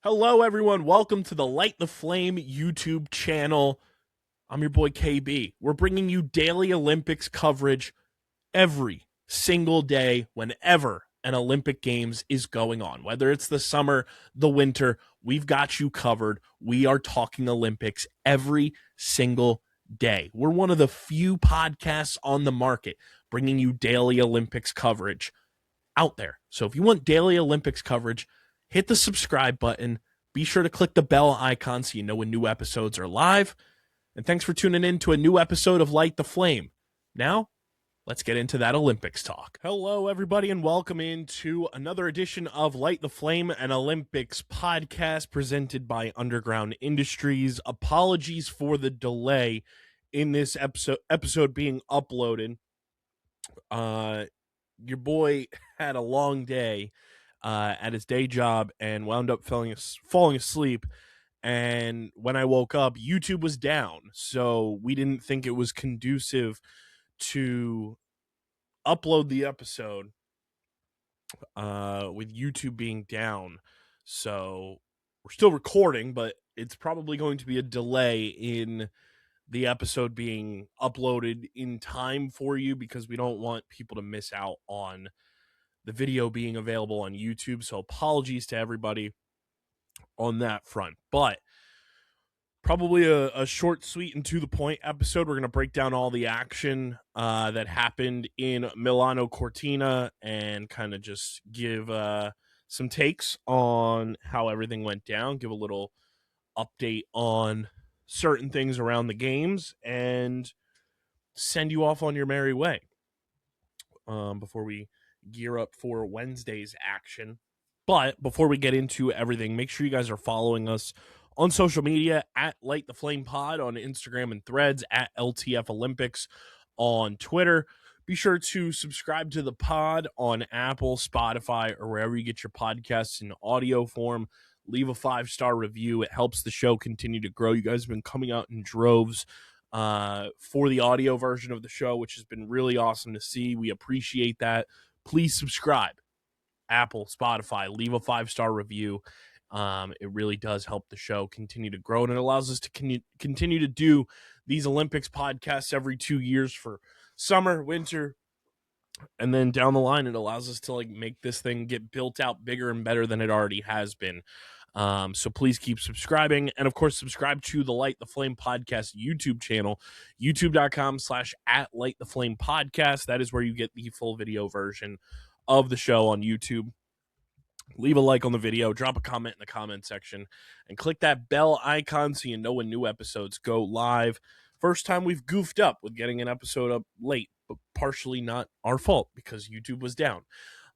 Hello, everyone. Welcome to the Light the Flame YouTube channel. I'm your boy KB. We're bringing you daily Olympics coverage every single day whenever an Olympic Games is going on. Whether it's the summer, the winter, we've got you covered. We are talking Olympics every single day. We're one of the few podcasts on the market bringing you daily Olympics coverage out there. So if you want daily Olympics coverage, hit the subscribe button. Be sure to click the bell icon so you know when new episodes are live. And thanks for tuning in to a new episode of Light the Flame. Now, let's get into that Olympics talk. Hello, everybody, and welcome into another edition of Light the Flame, an Olympics podcast presented by Underground Industries. Apologies for the delay in this episode being uploaded. Your boy had a long day at his day job and wound up falling asleep. And when I woke up, YouTube was down. So we didn't think it was conducive to upload the episode with YouTube being down. So we're still recording, but it's probably going to be a delay in the episode being uploaded in time for you because we don't want people to miss out on the video being available on YouTube. So apologies to everybody on that front. But probably a short, sweet, and to the point episode. We're going to break down all the action that happened in Milano Cortina and kind of just give some takes on how everything went down, give a little update on certain things around the games, and send you off on your merry way before we gear up for Wednesday's action. But before we get into everything, make sure you guys are following us on social media at Light the Flame Pod on Instagram and Threads, at LTF Olympics on Twitter. Be sure to subscribe to the pod on Apple, Spotify, or wherever you get your podcasts in audio form. Leave a 5-star review. It helps the show continue to grow. You guys have been coming out in droves for the audio version of the show, which has been really awesome to see. We appreciate that. Please subscribe. Apple, Spotify, leave a 5-star review. It really does help the show continue to grow, and it allows us to continue to do these Olympics podcasts every 2 years for summer, winter, and then down the line, it allows us to make this thing get built out bigger and better than it already has been. So please keep subscribing. And of course, subscribe to the Light the Flame Podcast YouTube channel, youtube.com/@LightTheFlamePodcast. That is where you get the full video version of the show on YouTube. Leave a like on the video, drop a comment in the comment section, and click that bell icon so you know when new episodes go live. First time we've goofed up with getting an episode up late, but partially not our fault because YouTube was down.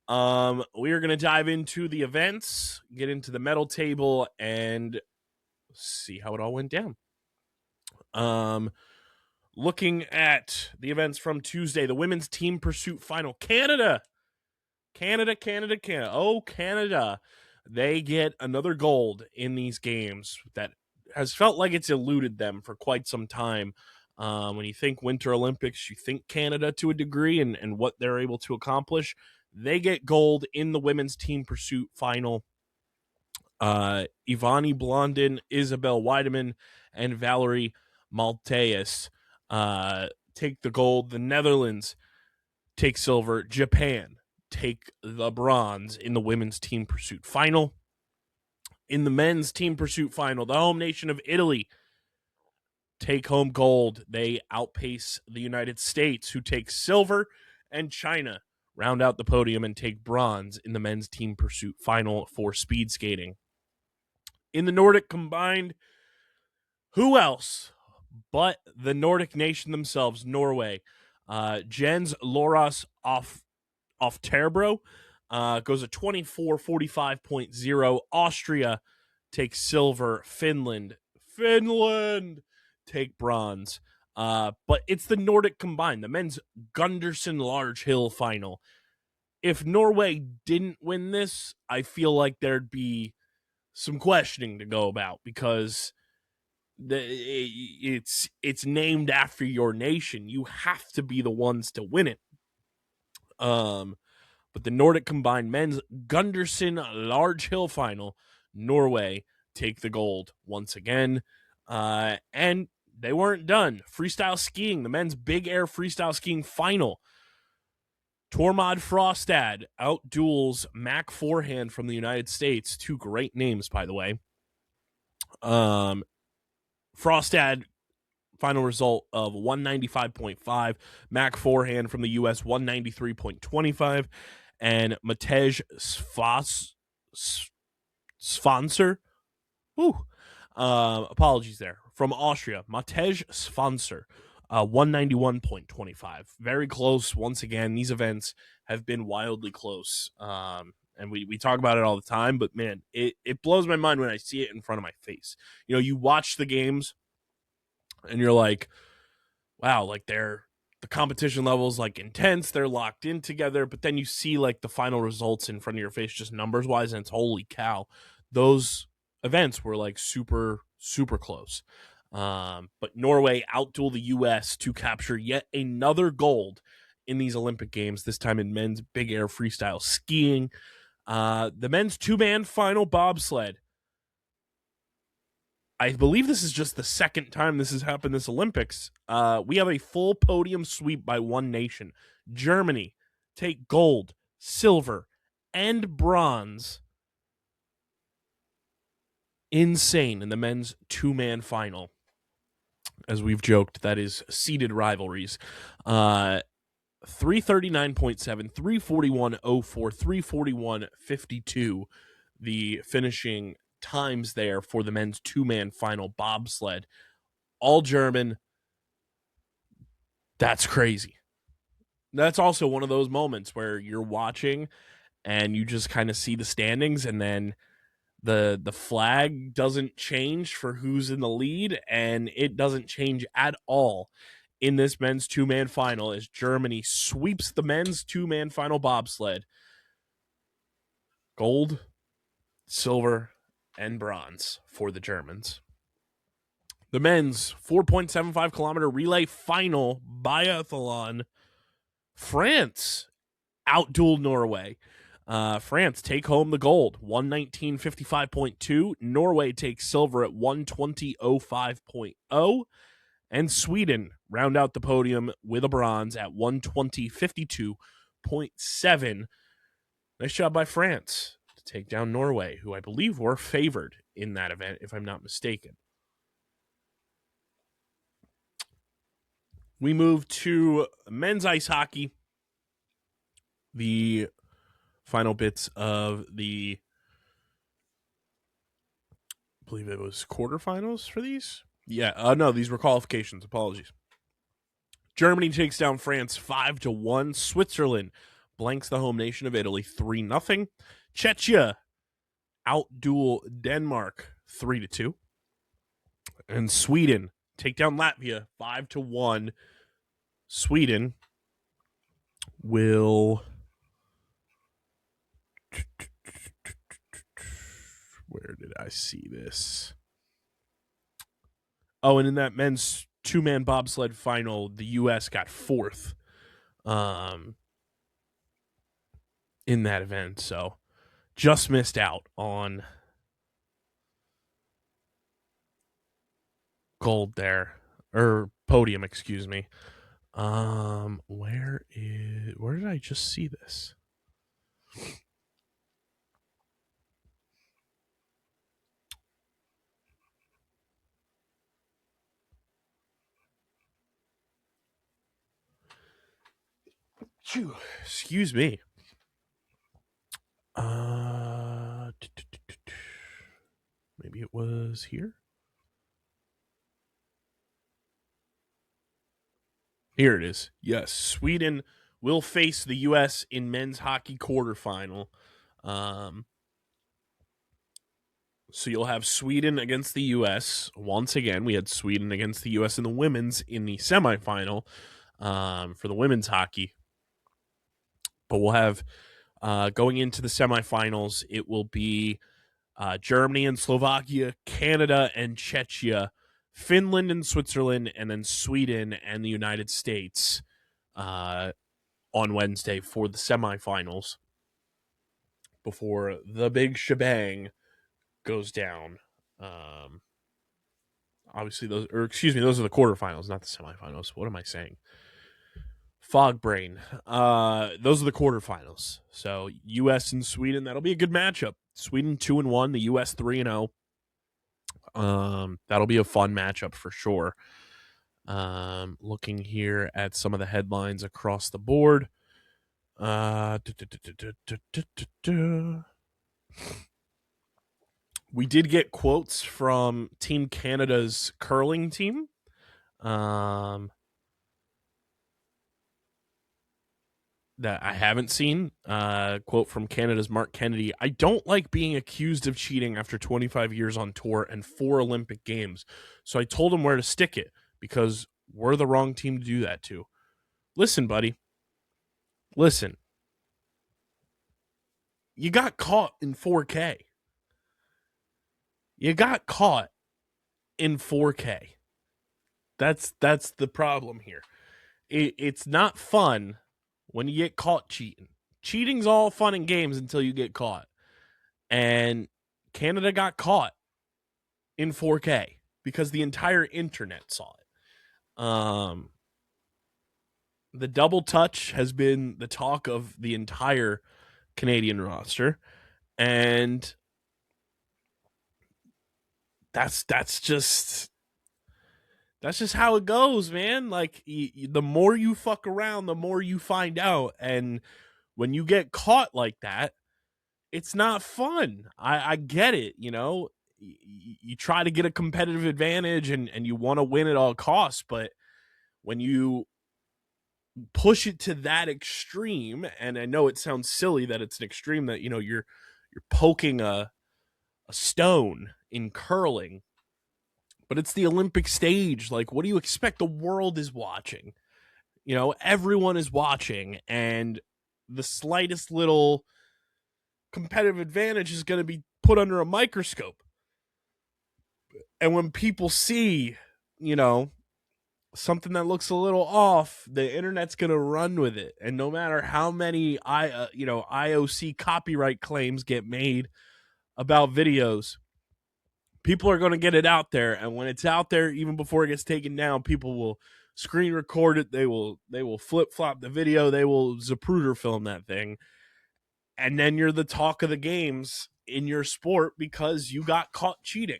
We are going to dive into the events, get into the medal table, and see how it all went down. Looking at the events from Tuesday, the women's team pursuit final. Canada. Oh, Canada. They get another gold in these games that has felt like it's eluded them for quite some time. When you think Winter Olympics, you think Canada to a degree and what they're able to accomplish. They get gold in the women's team pursuit final. Ivani Blondin, Isabel Weideman, and Valerie Malteus take the gold. The Netherlands take silver. Japan take the bronze in the women's team pursuit final. In the men's team pursuit final, the home nation of Italy take home gold. They outpace the United States, who take silver, and China round out the podium and take bronze in the men's team pursuit final for speed skating. In the Nordic combined, who else but the Nordic nation themselves, Norway. Jens Loras off Terbro goes a 24:45.0. Austria takes silver. Finland take bronze. But it's the Nordic combined, the men's Gunderson Large Hill final. If Norway didn't win this, I feel like there'd be some questioning to go about because it's named after your nation. You have to be the ones to win it. But the Nordic combined men's Gunderson Large Hill final Norway take the gold once again. And they weren't done. Freestyle skiing, the men's big air freestyle skiing final. Tormod Frostad outduels Mac Forehand from the United States. Two great names, by the way. Frostad, final result of 195.5. Mac Forehand from the U.S., 193.25. And Matej Svanser. Apologies there. From Austria, Matej Svanser, 191.25. Very close. Once again, these events have been wildly close. And we talk about it all the time, but man, it blows my mind when I see it in front of my face. You know, you watch the games and you're like, wow, like the competition level's like intense, they're locked in together, but then you see like the final results in front of your face, just numbers wise, and it's holy cow. Those events were like super, super close. But Norway outdueled the U.S. to capture yet another gold in these Olympic Games, this time in men's big air freestyle skiing. The men's two-man final bobsled. I believe this is just the second time this has happened this Olympics. We have a full podium sweep by one nation. Germany take gold, silver, and bronze. Insane in the men's two-man final. As we've joked, that is seeded rivalries. 339.7, 341.04, 341.52, the finishing times there for the men's two-man final bobsled. All German. That's crazy. That's also one of those moments where you're watching and you just kind of see the standings, and then the flag doesn't change for who's in the lead, and it doesn't change at all in this men's two-man final as Germany sweeps the men's two-man final bobsled. Gold, silver, and bronze for the Germans. The men's 4.75 kilometer relay final biathlon. France outdueled Norway. France take home the gold, 119.55.2. Norway takes silver at 120.05.0. And Sweden round out the podium with a bronze at 120.52.7. Nice job by France to take down Norway, who I believe were favored in that event, if I'm not mistaken. We move to men's ice hockey. The final bits of the, I believe it was quarterfinals for these. Yeah, no, these were qualifications. Apologies. Germany takes down France 5-1. Switzerland blanks the home nation of Italy 3-0. Czechia outduel Denmark 3-2. And Sweden take down Latvia 5-1. Sweden will... Where did I see this? Oh, and in that men's two-man bobsled final, the U.S. got fourth in that event. So just missed out on gold there. Or podium, excuse me. Where did I just see this? Excuse me. Maybe it was here. Here it is. Yes, Sweden will face the U.S. in men's hockey quarterfinal. So you'll have Sweden against the U.S. Once again, we had Sweden against the U.S. in the women's in the semifinal for the women's hockey. But we'll have, going into the semifinals, it will be Germany and Slovakia, Canada and Czechia, Finland and Switzerland, and then Sweden and the United States on Wednesday for the semifinals before the big shebang goes down. Obviously, those are the quarterfinals, not the semifinals. What am I saying? Fog brain. Those are the quarterfinals. So U.S. and Sweden, that'll be a good matchup. Sweden 2-1, the U.S. 3-0. That'll be a fun matchup for sure. Looking here at some of the headlines across the board. We did get quotes from Team Canada's curling team. That I haven't seen. Quote from Canada's Mark Kennedy: "I don't like being accused of cheating after 25 years on tour and 4 Olympic Games. So I told him where to stick it because we're the wrong team to do that to." Listen, buddy. Listen. You got caught in 4K. You got caught in 4K. That's the problem here. It's not fun when you get caught cheating. Cheating's all fun and games until you get caught. And Canada got caught in 4K because the entire internet saw it. The double touch has been the talk of the entire Canadian roster, and that's just how it goes, man. Like, the more you fuck around, the more you find out, and when you get caught like that, it's not fun. I get it, you know. You try to get a competitive advantage and you want to win at all costs, but when you push it to that extreme, and I know it sounds silly that it's an extreme that, you know, you're poking a stone in curling, but it's the Olympic stage. Like, what do you expect? The world is watching. You know, everyone is watching, and the slightest little competitive advantage is going to be put under a microscope. And when people see, you know, something that looks a little off, the internet's going to run with it. And no matter how many IOC copyright claims get made about videos, people are going to get it out there. And when it's out there, even before it gets taken down, people will screen record it. They will flip flop the video. They will Zapruder film that thing. And then you're the talk of the games in your sport because you got caught cheating.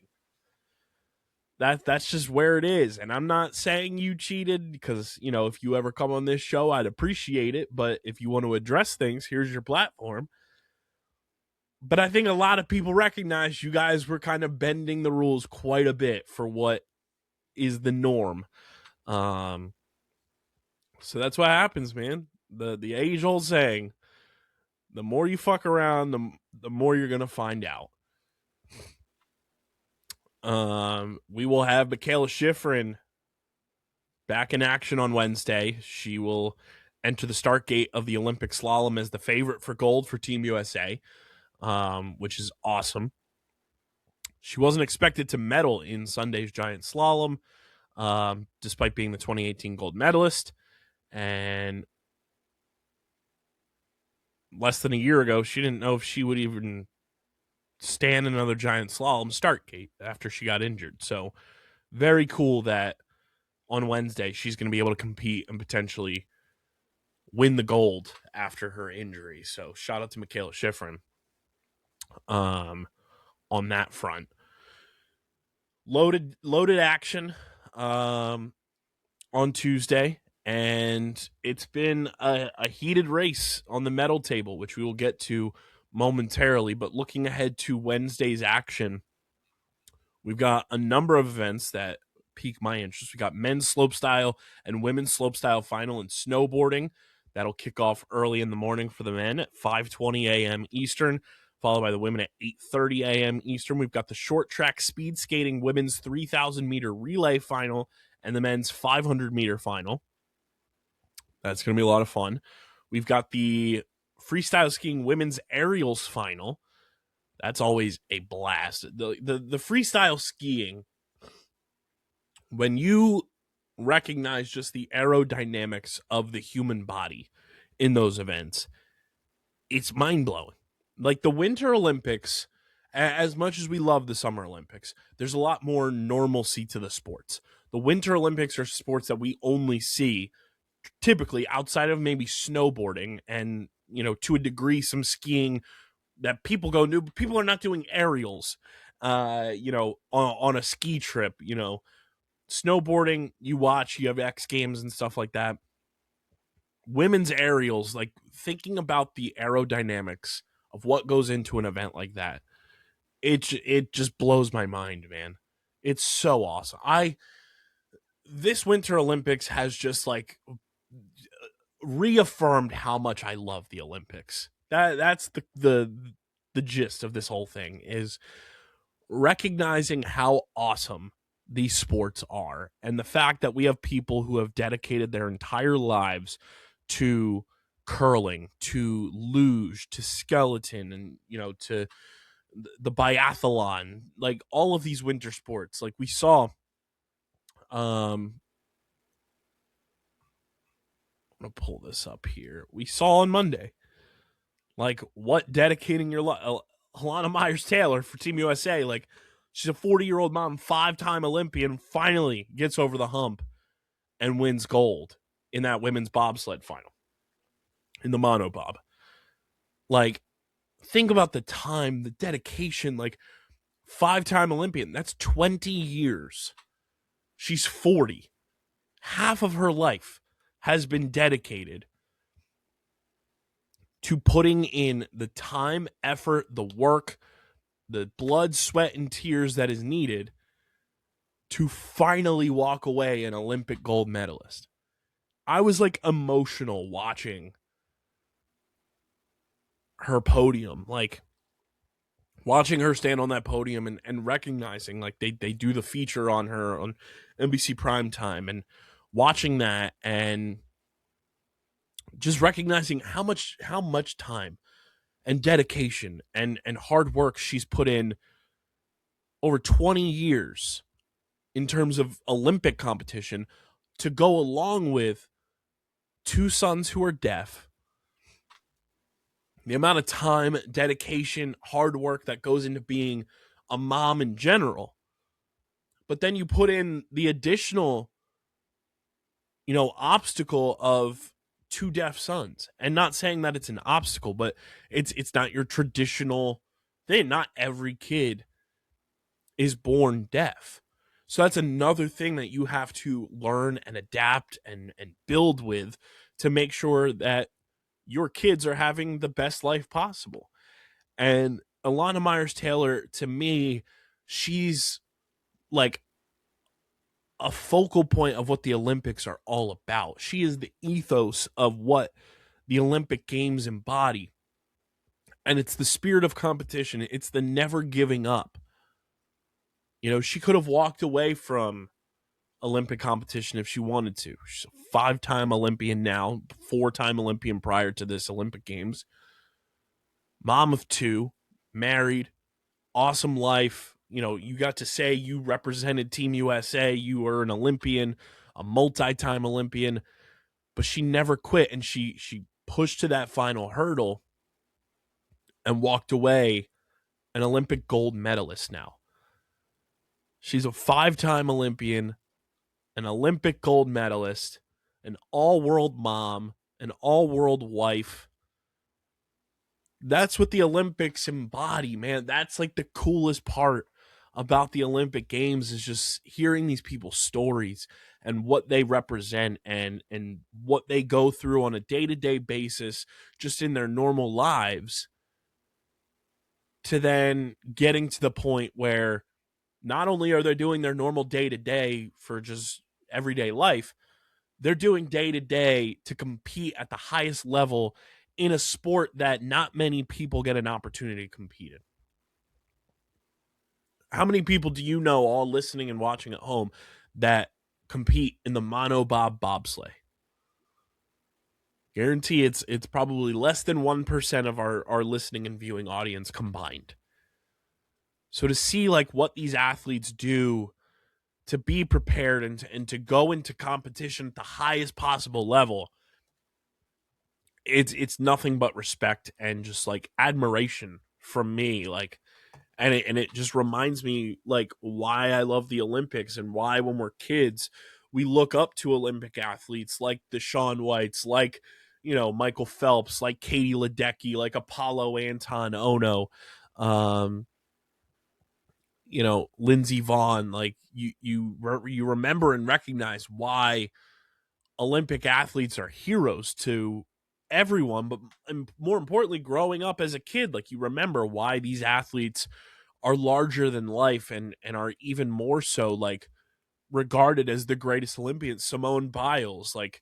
That's just where it is. And I'm not saying you cheated because, you know, if you ever come on this show, I'd appreciate it. But if you want to address things, here's your platform. But I think a lot of people recognize you guys were kind of bending the rules quite a bit for what is the norm. So that's what happens, man. The age-old saying, the more you fuck around, the more you're going to find out. We will have Michaela Schifrin back in action on Wednesday. She will enter the start gate of the Olympic slalom as the favorite for gold for Team USA, which is awesome. She wasn't expected to medal in Sunday's giant slalom, despite being the 2018 gold medalist. And less than a year ago, she didn't know if she would even stand another giant slalom start gate after she got injured. So very cool that on Wednesday she's going to be able to compete and potentially win the gold after her injury. So shout out to Michaela Schifrin on that front. Loaded action on Tuesday, and it's been a heated race on the medal table, which we will get to momentarily. But looking ahead to Wednesday's action, we've got a number of events that pique my interest. We got men's slopestyle and women's slopestyle final in snowboarding. That'll kick off early in the morning for the men at 5:20 a.m. Eastern, followed by the women at 8:30 a.m. Eastern. We've got the short track speed skating women's 3,000-meter relay final and the men's 500-meter final. That's going to be a lot of fun. We've got the freestyle skiing women's aerials final. That's always a blast. The freestyle skiing, when you recognize just the aerodynamics of the human body in those events, it's mind-blowing. Like the Winter Olympics, as much as we love the Summer Olympics, there's a lot more normalcy to the sports. The Winter Olympics are sports that we only see typically outside of maybe snowboarding and, to a degree, some skiing that people go do. People are not doing aerials, on a ski trip. Snowboarding, you watch, you have X Games and stuff like that. Women's aerials, like thinking about the aerodynamics of what goes into an event like that, it just blows my mind, man. It's so awesome. This Winter Olympics has just like reaffirmed how much I love the Olympics. That's the gist of this whole thing, is recognizing how awesome these sports are, and the fact that we have people who have dedicated their entire lives to curling, to luge, to skeleton, and to the biathlon, like all of these winter sports. Like we saw, I'm gonna pull this up here. We saw on Monday, like what dedicating your life. Helena Myers Taylor for Team USA, like she's a 40-year-old mom, 5-time Olympian, finally gets over the hump and wins gold in that women's bobsled final, in the monobob. Like, think about the time, the dedication, like 5-time Olympian. That's 20 years. She's 40. Half of her life has been dedicated to putting in the time, effort, the work, the blood, sweat, and tears that is needed to finally walk away an Olympic gold medalist. I was like emotional watching her podium, like watching her stand on that podium and recognizing, like they do the feature on her on NBC Primetime, and watching that and just recognizing how much time and dedication and hard work she's put in over 20 years in terms of Olympic competition, to go along with 2 sons who are deaf, the amount of time, dedication, hard work that goes into being a mom in general. But then you put in the additional, obstacle of 2 deaf sons. And not saying that it's an obstacle, but it's not your traditional thing. Not every kid is born deaf. So that's another thing that you have to learn and adapt and build with, to make sure that your kids are having the best life possible. And Alana Myers Taylor, to me, she's like a focal point of what the Olympics are all about. She is the ethos of what the Olympic Games embody. And it's the spirit of competition. It's the never giving up. She could have walked away from Olympic competition if she wanted to. She's a 5-time Olympian now, 4-time Olympian prior to this Olympic Games. Mom of 2, married, awesome life. You got to say you represented Team USA. You were an Olympian, a multi-time Olympian, but she never quit, and she pushed to that final hurdle and walked away an Olympic gold medalist now. She's a 5-time Olympian, an Olympic gold medalist, an all-world mom, an all-world wife. That's what the Olympics embody, man. That's like the coolest part about the Olympic Games, is just hearing these people's stories and what they represent and what they go through on a day-to-day basis just in their normal lives, to then getting to the point where not only are they doing their normal day-to-day for just everyday life, they're doing day-to-day to compete at the highest level in a sport that not many people get an opportunity to compete in. How many people do you know, all listening and watching at home, that compete in the monobob bobsleigh? Guarantee it's probably less than 1% of our listening and viewing audience combined. So to see like what these athletes do to be prepared and to go into competition at the highest possible level, it's nothing but respect and just like admiration from me. Like, And it just reminds me like why I love the Olympics and why when we're kids we look up to Olympic athletes like the Shaun Whites, like Michael Phelps, like Katie Ledecky, like Apollo Anton Ono, um, Lindsey Vaughn. Like you remember and recognize why Olympic athletes are heroes to everyone, but more importantly, growing up as a kid, like you remember why these athletes are larger than life and are even more so like regarded as the greatest Olympians. Simone Biles, like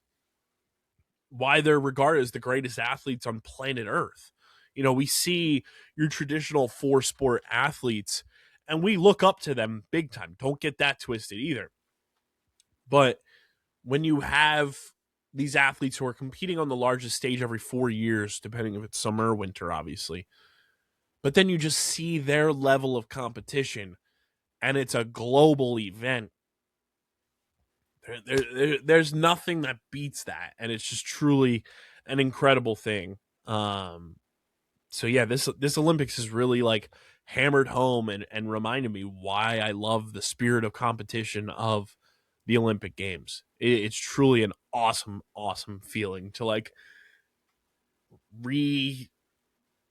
why they're regarded as the greatest athletes on planet Earth. We see your traditional four sport athletes and we look up to them big time. Don't get that twisted either. But when you have these athletes who are competing on the largest stage every 4 years, depending if it's summer or winter, obviously, but then you just see their level of competition and it's a global event. There's nothing that beats that, and it's just truly an incredible thing. So yeah, this Olympics is really like hammered home and reminded me why I love the spirit of competition of the Olympic Games. It's truly an awesome feeling to like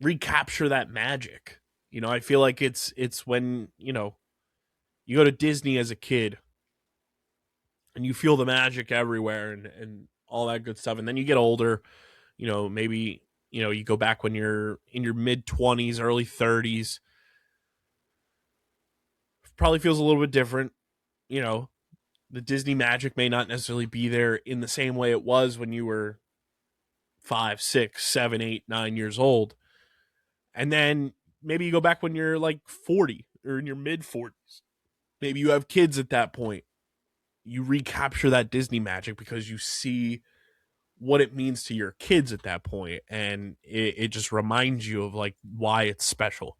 recapture that magic. I feel like it's when you go to Disney as a kid and you feel the magic everywhere and all that good stuff. And then you get older, maybe, you go back when you're in your mid 20s, early 30s, probably feels a little bit different. The Disney magic may not necessarily be there in the same way it was when you were 5, 6, 7, 8, 9 years old. And then maybe you go back when you're like 40 or in your mid 40s. Maybe you have kids at that point. You recapture that Disney magic because you see what it means to your kids at that point, and it just reminds you of like why it's special.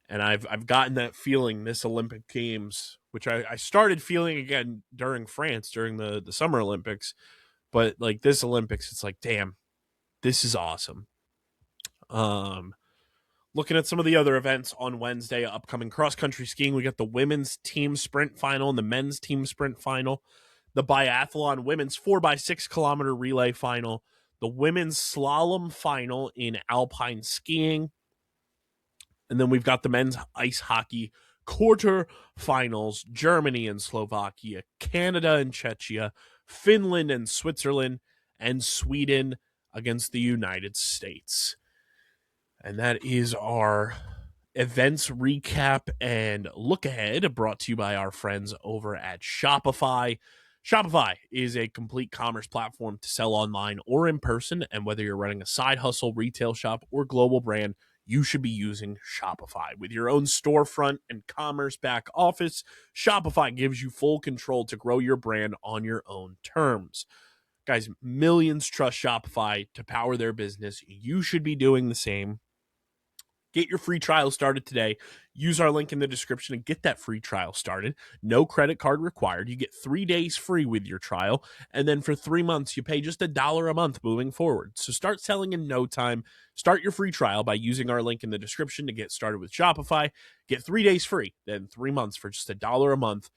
And I've gotten that feeling this Olympic Games, which I started feeling again during France during the Summer Olympics, but like this Olympics, it's like, damn, this is awesome. Looking at some of the other events on Wednesday, upcoming cross country skiing, we got the women's team sprint final and the men's team sprint final, the biathlon women's 4x6 kilometer relay final, the women's slalom final in alpine skiing, and then we've got the men's ice hockey quarter finals, Germany and Slovakia, Canada and Czechia, Finland and Switzerland, and Sweden against the United States. And that is our events recap and look ahead, brought to you by our friends over at Shopify. Shopify is a complete commerce platform to sell online or in person, and whether you're running a side hustle, retail shop, or global brand, you should be using Shopify. With your own storefront and commerce back office, Shopify gives you full control to grow your brand on your own terms. Guys, millions trust Shopify to power their business. You should be doing the same. Get your free trial started today. Use our link in the description and get that free trial started. No credit card required. You get 3 days free with your trial. And then for 3 months, you pay just $1 a month moving forward. So start selling in no time. Start your free trial by using our link in the description to get started with Shopify. Get 3 days free, then 3 months for just $1 a month.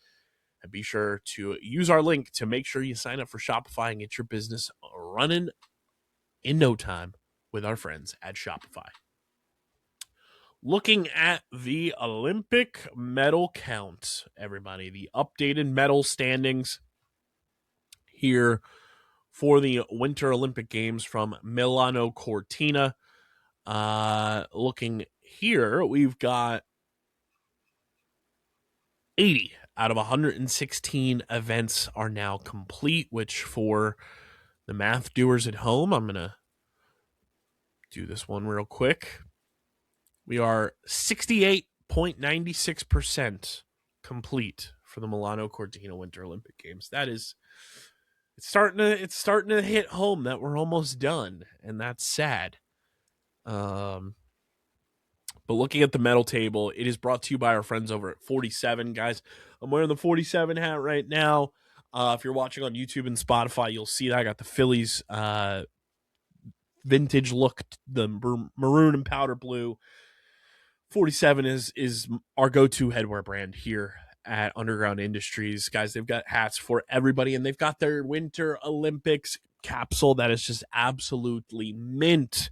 And be sure to use our link to make sure you sign up for Shopify and get your business running in no time with our friends at Shopify. Looking at the Olympic medal count, everybody, the updated medal standings here for the Winter Olympic Games from Milano Cortina. Looking here, we've got 80 out of 116 events are now complete, which for the math doers at home, I'm going to do this one real quick. We are 68.96% complete for the Milano Cortina Winter Olympic Games. That is, it's starting to hit home that we're almost done, and that's sad. But looking at the medal table, it is brought to you by our friends over at 47. Guys, I'm wearing the 47 hat right now. If you're watching on YouTube and Spotify, you'll see that I got the Phillies vintage look, the maroon and powder blue 47 is our go-to headwear brand here at Underground Industries. Guys, they've got hats for everybody, and they've got their Winter Olympics capsule that is just absolutely mint.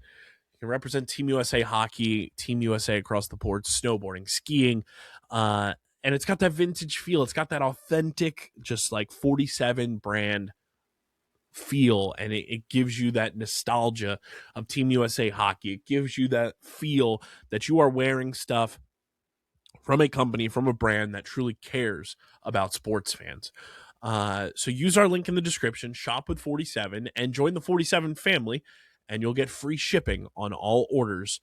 You can represent Team USA hockey, Team USA across the board, snowboarding, skiing, and it's got that vintage feel. It's got that authentic, just like 47 brand feel, and it gives you that nostalgia of Team USA hockey. It gives you that feel that you are wearing stuff from a company, from a brand that truly cares about sports fans. So use our link in the description, shop with 47, and join the 47 family, and you'll get free shipping on all orders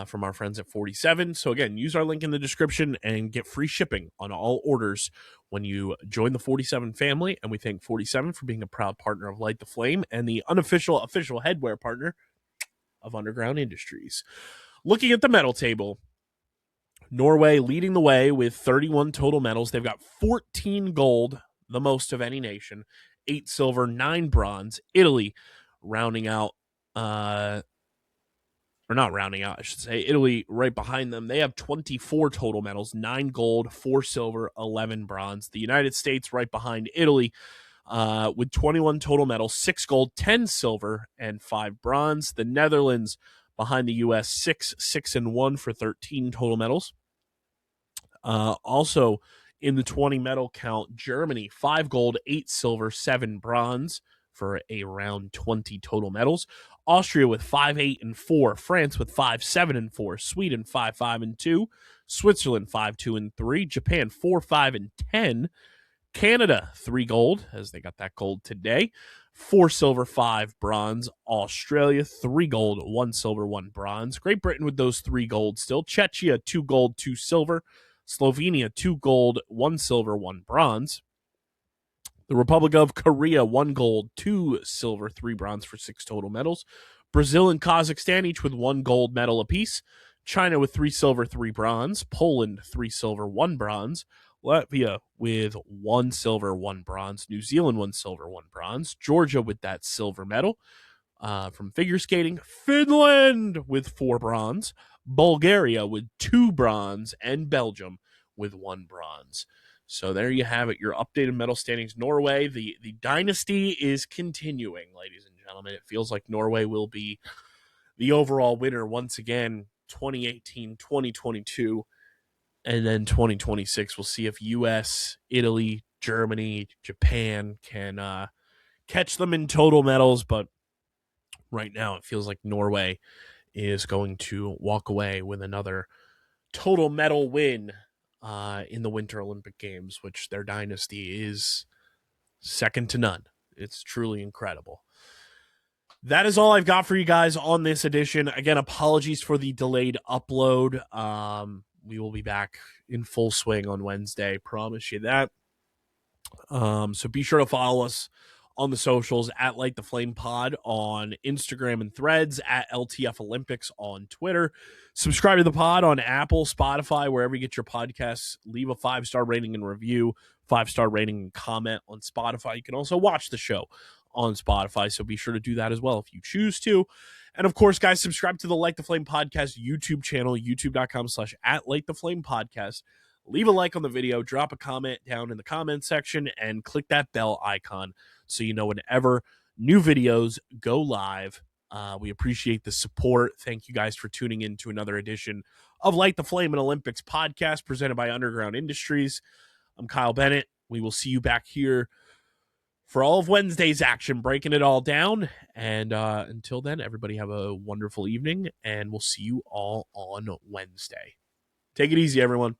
from our friends at 47. So again, use our link in the description and get free shipping on all orders when you join the 47 family. And we thank 47 for being a proud partner of Light the Flame and the official headwear partner of Underground Industries. Looking at the medal table, Norway leading the way with 31 total medals. They've got 14 gold, the most of any nation, 8 silver, 9 bronze. Italy rounding out, or not rounding out, I should say. Italy right behind them. They have 24 total medals, 9 gold, 4 silver, 11 bronze. The United States right behind Italy with 21 total medals, 6 gold, 10 silver, and 5 bronze. The Netherlands behind the U.S., 6-1 for 13 total medals. Also in the 20 medal count, Germany, 5 gold, 8 silver, 7 bronze for a round 20 total medals. Austria with 5-8-4, France with 5-7-4, Sweden 5-5-2, Switzerland 5-2-3, Japan 4-5-10, Canada 3 gold, as they got that gold today, 4 silver, 5 bronze. Australia 3 gold, 1 silver, 1 bronze. Great Britain with those 3 gold still. Czechia 2 gold, 2 silver. Slovenia 2 gold, 1 silver, 1 bronze. The Republic of Korea 1 gold, 2 silver, 3 bronze for 6 total medals. Brazil and Kazakhstan each with 1 gold medal apiece. China with 3 silver, 3 bronze. Poland 3 silver, 1 bronze. Latvia with 1 silver, 1 bronze. New Zealand 1 silver, 1 bronze. Georgia with that silver medal from figure skating. Finland with 4 bronze. Bulgaria with 2 bronze, and Belgium with 1 bronze. So there you have it, your updated medal standings. Norway, the dynasty is continuing, ladies and gentlemen. It feels like Norway will be the overall winner once again, 2018, 2022, and then 2026. We'll see if U.S., Italy, Germany, Japan can catch them in total medals, but right now it feels like Norway is going to walk away with another total medal win in the Winter Olympic Games, which their dynasty is second to none. It's truly incredible. That is all I've got for you guys on this edition. Again, apologies for the delayed upload. We will be back in full swing on Wednesday. Promise you that. So be sure to follow us on the socials at Light the Flame Pod on Instagram and Threads, at LTF Olympics on Twitter. Subscribe to the pod on Apple, Spotify, wherever you get your podcasts. Leave a 5-star rating and review, 5-star rating and comment on Spotify. You can also watch the show on Spotify, so be sure to do that as well if you choose to. And of course, guys, subscribe to the Light the Flame Podcast YouTube channel, youtube.com/@LightTheFlamePodcast. Leave a like on the video, drop a comment down in the comment section, and click that bell icon so you know whenever new videos go live. We appreciate the support. Thank you guys for tuning in to another edition of Light the Flame and Olympics podcast presented by Underground Industries. I'm Kyle Bennett. We will see you back here for all of Wednesday's action, breaking it all down. And until then, everybody have a wonderful evening, and we'll see you all on Wednesday. Take it easy, everyone.